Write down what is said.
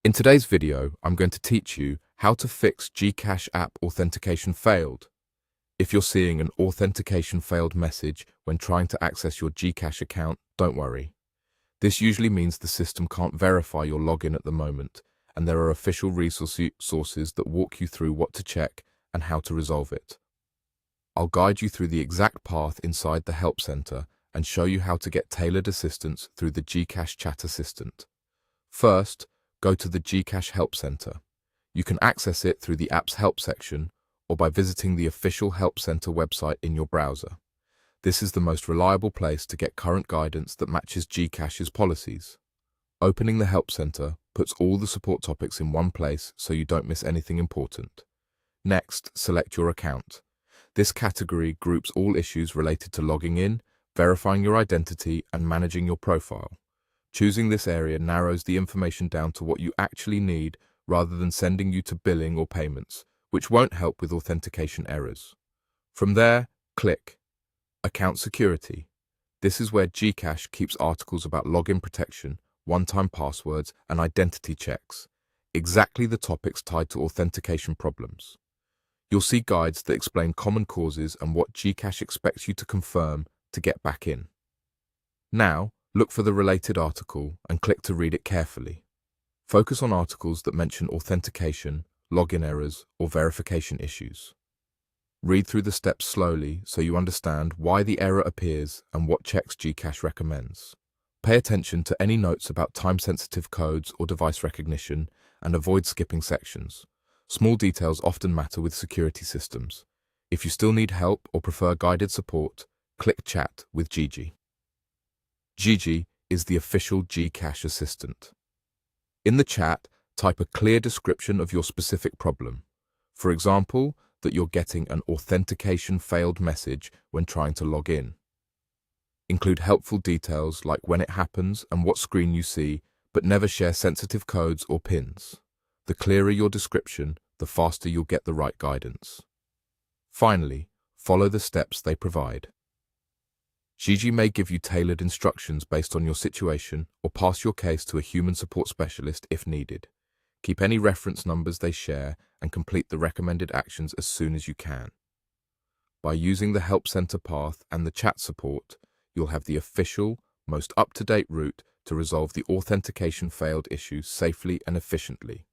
In today's video, I'm going to teach you how to fix GCash app authentication failed. If you're seeing an authentication failed message when trying to access your GCash account, don't worry. This usually means the system can't verify your login at the moment, and there are official resources that walk you through what to check and how to resolve it. I'll guide you through the exact path inside the Help Center and show you how to get tailored assistance through the GCash chat assistant. First, go to the GCash Help Center. You can access it through the app's Help section or by visiting the official Help Center website in your browser. This is the most reliable place to get current guidance that matches GCash's policies. Opening the Help Center puts all the support topics in one place so you don't miss anything important. Next, select your account. This category groups all issues related to logging in, verifying your identity, and managing your profile. Choosing this area narrows the information down to what you actually need rather than sending you to billing or payments, which won't help with authentication errors. From there, click Account Security. This is where GCash keeps articles about login protection, one-time passwords, and identity checks, exactly the topics tied to authentication problems. You'll see guides that explain common causes and what GCash expects you to confirm to get back in. Now, look for the related article and click to read it carefully. Focus on articles that mention authentication, login errors, or verification issues. Read through the steps slowly so you understand why the error appears and what checks GCash recommends. Pay attention to any notes about time-sensitive codes or device recognition and avoid skipping sections. Small details often matter with security systems. If you still need help or prefer guided support, click Chat with Gigi. Gigi is the official GCash assistant. In the chat, type a clear description of your specific problem. For example, that you're getting an authentication failed message when trying to log in. Include helpful details like when it happens and what screen you see, but never share sensitive codes or pins. The clearer your description, the faster you'll get the right guidance. Finally, follow the steps they provide. Gigi may give you tailored instructions based on your situation or pass your case to a human support specialist if needed. Keep any reference numbers they share and complete the recommended actions as soon as you can. By using the Help Center path and the chat support, you'll have the official, most up-to-date route to resolve the authentication failed issue safely and efficiently.